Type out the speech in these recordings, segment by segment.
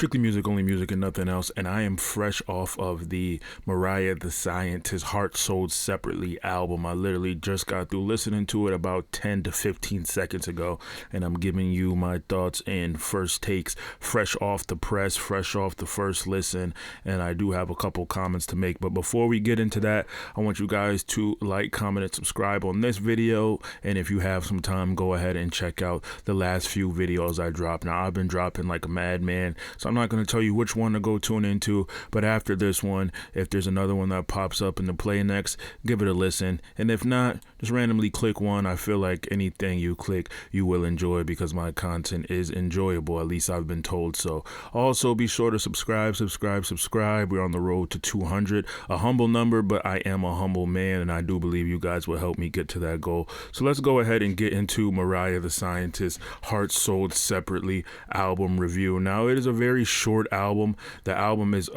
Strictly music, only music, and nothing else. And I am fresh off of the Mariah the Scientist Heart Sold Separately album. I literally just got through listening to it about 10 to 15 seconds ago. And I'm giving you my thoughts and first takes, fresh off the press, fresh off the first listen. And I do have a couple comments to make. But before we get into that, I want you guys to like, comment, and subscribe on this video. And if you have some time, go ahead and check out the last few videos I dropped. Now, I've been dropping like a madman, so I'm not going to tell you which one to go tune into, but after this one, if there's another one that pops up in the play next, give it a listen. And if not, just randomly click one. I feel like anything you click, you will enjoy because my content is enjoyable. At least I've been told so. Also, be sure to subscribe. We're on the road to 200. A humble number, but I am a humble man, and I do believe you guys will help me get to that goal. So let's go ahead and get into Mariah the Scientist Heart Sold Separately album review. Now, it is a very short album. The album is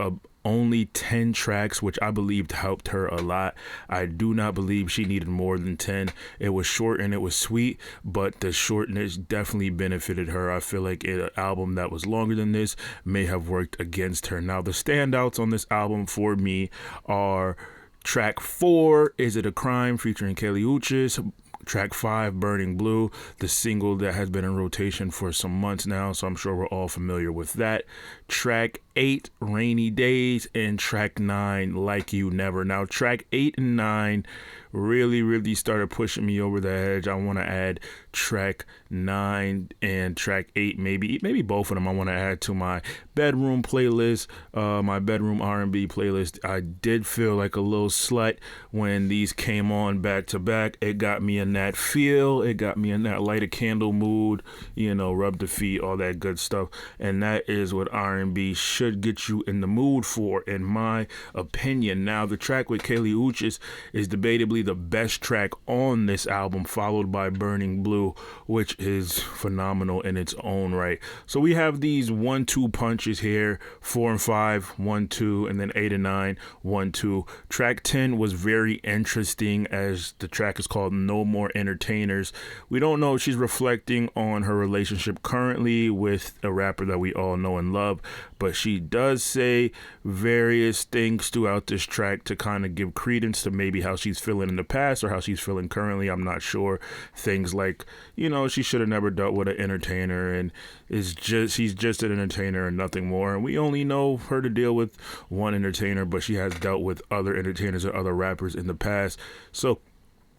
only 10 tracks, which I believed helped her a lot. I do not believe she needed more than 10. It was short and it was sweet, but the shortness definitely benefited her. I feel like an album that was longer than this may have worked against her. Now, the standouts on this album for me are track 4, Is It a Crime, featuring Kelly Uchis. Track 5, Burning Blue, the single that has been in rotation for some months now, so I'm sure we're all familiar with that. Track 8, Rainy Days, and track 9, Like You Never. Now, track 8 and 9 really started pushing me over the edge. I want to add track 9 and track 8, maybe both of them I want to add to my bedroom playlist, my bedroom R&B playlist. I did feel like a little slut when these came on back to back. It got me in that feel, it got me in that light a candle mood, rub the feet, all that good stuff. And that is what R&B should get you in the mood for, in my opinion. Now, the track with Kelly Uchis is debatably the best track on this album, followed by Burning Blue, which is phenomenal in its own right. So we have these 1-2 punches here, 4 and 5, 1-2, and then 8 and 9, 1-2. Track 10 was very interesting, as the track is called No More Entertainers. We don't know if she's reflecting on her relationship currently with a rapper that we all know and love, but she does say various things throughout this track to kind of give credence to maybe how she's feeling in the past or how she's feeling currently. I'm not sure. Things like, she should have never dealt with an entertainer, and she's just an entertainer and nothing more. And we only know her to deal with one entertainer, but she has dealt with other entertainers or other rappers in the past. So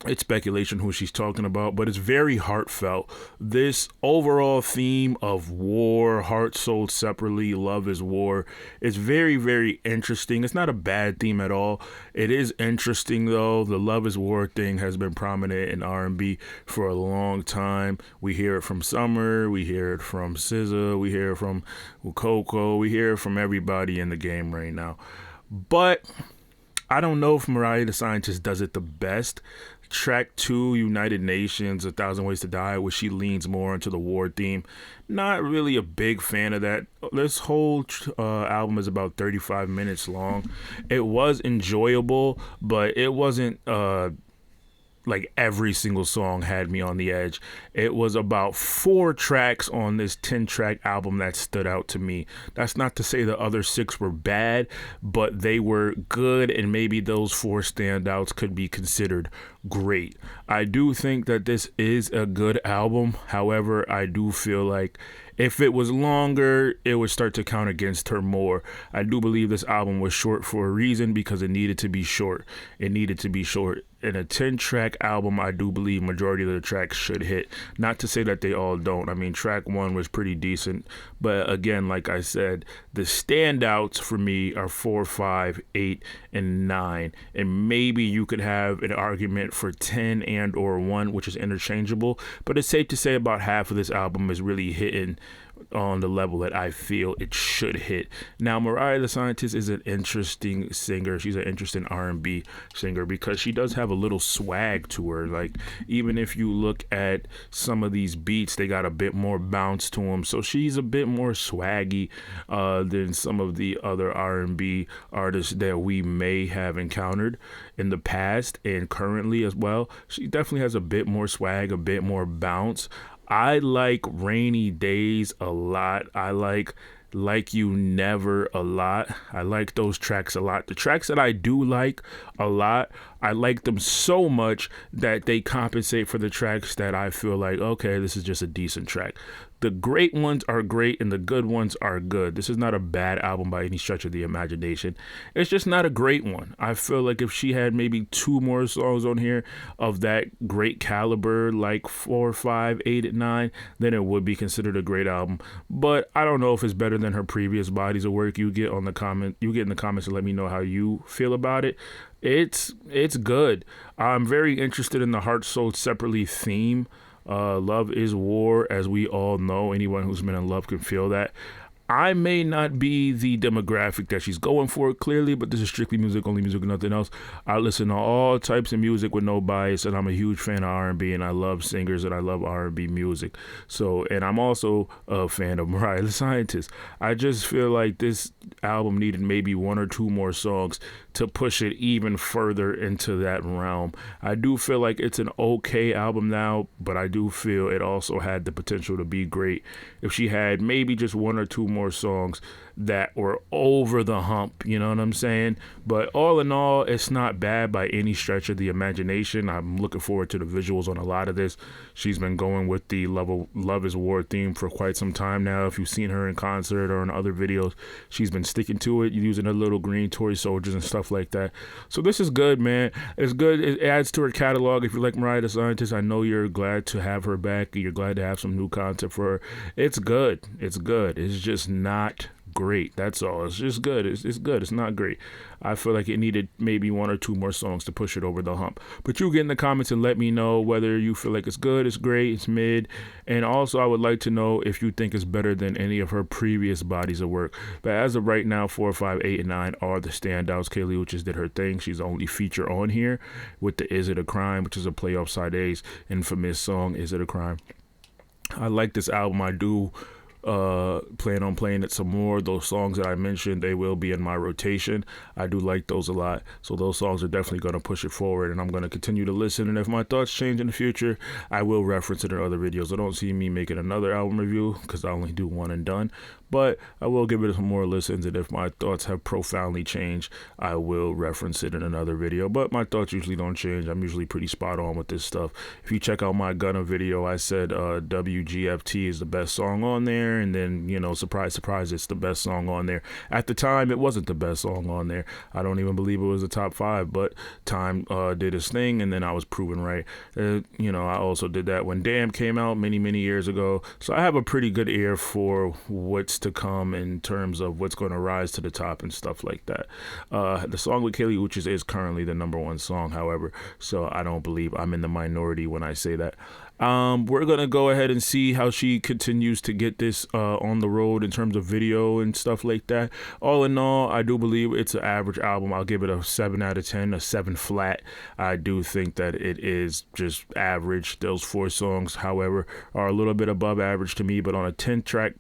it's speculation who she's talking about, but it's very heartfelt. This overall theme of war, heart sold separately, love is war, is very interesting. It's not a bad theme at all. It is interesting, though. The love is war thing has been prominent in R&B for a long time. We hear it from Summer, we hear it from SZA, we hear it from Coco, we hear it from everybody in the game right now. But I don't know if Mariah the Scientist does it the best. Track 2, United Nations, 1,000 Ways to Die, where she leans more into the war theme. Not really a big fan of that. This whole album is about 35 minutes long. It was enjoyable, but it wasn't like every single song had me on the edge. It was about 4 tracks on this 10-track album that stood out to me. That's not to say the other 6 were bad, but they were good, and maybe those 4 standouts could be considered great. I do think that this is a good album. However, I do feel like if it was longer, it would start to count against her more. I do believe this album was short for a reason, because it needed to be short. In a 10-track album, I do believe majority of the tracks should hit. Not to say that they all don't. I mean, track 1 was pretty decent. But again, like I said, the standouts for me are 4, 5, 8, and 9. And maybe you could have an argument for 10 and or 1, which is interchangeable. But it's safe to say about half of this album is really hitting on the level that I feel it should hit. Now, Mariah the Scientist is an interesting singer. She's an interesting R&B singer because she does have a little swag to her. Like, even if you look at some of these beats, they got a bit more bounce to them. So she's a bit more swaggy than some of the other R&B artists that we may have encountered in the past and currently as well. She definitely has a bit more swag, a bit more bounce. I like Rainy Days a lot. I like Like You Never a lot. I like those tracks a lot. The tracks that I do like a lot, I like them so much that they compensate for the tracks that I feel like, okay, this is just a decent track. The great ones are great and the good ones are good. This is not a bad album by any stretch of the imagination. It's just not a great one. I feel like if she had maybe 2 more songs on here of that great caliber, like 4, 5, 8, and 9, then it would be considered a great album. But I don't know if it's better than her previous bodies of work. You get in the comments and let me know how you feel about it. It's good. I'm very interested in the Heart Sold Separately theme. Love is war, as we all know. Anyone who's been in love can feel that. I may not be the demographic that she's going for, clearly, but this is strictly music, only music, and nothing else. I listen to all types of music with no bias, and I'm a huge fan of R&B, and I love singers, and I love R&B music. So, and I'm also a fan of Mariah the Scientist. I just feel like this album needed maybe 1 or 2 more songs to push it even further into that realm. I do feel like it's an okay album now, but I do feel it also had the potential to be great if she had maybe just 1 or 2 more songs that were over the hump, you know what I'm saying? But all in all, it's not bad by any stretch of the imagination. I'm looking forward to the visuals on a lot of this. She's been going with the Love is War theme for quite some time now. If you've seen her in concert or in other videos, she's been sticking to it, using her little green toy soldiers and stuff like that. So this is good, man. It's good. It adds to her catalog. If you like Mariah the Scientist, I know you're glad to have her back. You're glad to have some new content for her. It's good. It's good. It's just not great. That's all. It's just good. It's good. It's not great. I feel like it needed maybe 1 or 2 more songs to push it over the hump. But you get in the comments and let me know whether you feel like it's good, it's great, it's mid. And also, I would like to know if you think it's better than any of her previous bodies of work. But as of right now, 4, 5, 8, and 9 are the standouts. Kaylee Uchis did her thing. She's the only feature on here with the Is It a Crime, which is a play off Side A's infamous song, Is It a Crime. I like this album. I do plan on playing it some more. Those songs that I mentioned, they will be in my rotation. I do like those a lot, so those songs are definitely going to push it forward, and I'm going to continue to listen. And if my thoughts change in the future, I will reference it in other videos. I don't see me making another album review because I only do one and done, but I will give it some more listens, and if my thoughts have profoundly changed, I will reference it in another video. But my thoughts usually don't change. I'm usually pretty spot on with this stuff. If you check out my Gunna video, I said WGFT is the best song on there, and then, you know, surprise, surprise, it's the best song on there. At the time, it wasn't the best song on there. I don't even believe it was the top 5, but time did his thing, and then I was proven right. You know, I also did that when Damn came out many, many years ago, so I have a pretty good ear for what's to come in terms of what's going to rise to the top and stuff like that. The song with Kaylee Uchis is currently the #1 song, however, so I don't believe I'm in the minority when I say that. We're going to go ahead and see how she continues to get this on the road in terms of video and stuff like that. All in all, I do believe it's an average album. I'll give it a 7 out of 10, a 7 flat. I do think that it is just average. Those 4 songs, however, are a little bit above average to me, but on a 10-track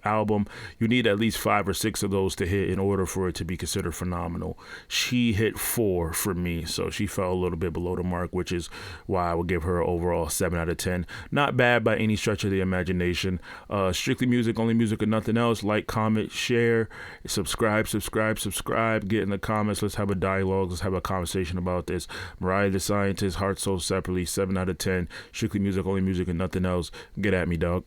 album, you need at least 5 or 6 of those to hit in order for it to be considered phenomenal. She hit 4 for me, so she fell a little bit below the mark, which is why I would give her overall 7 out of 10. Not bad by any stretch of the imagination. Strictly music, only music, and nothing else. Like, comment, share, subscribe. Get in the comments. Let's have a dialogue. Let's have a conversation about this. Mariah the Scientist, Heart Sold Separately, 7 out of 10. Strictly music, only music, and nothing else. Get at me, dog.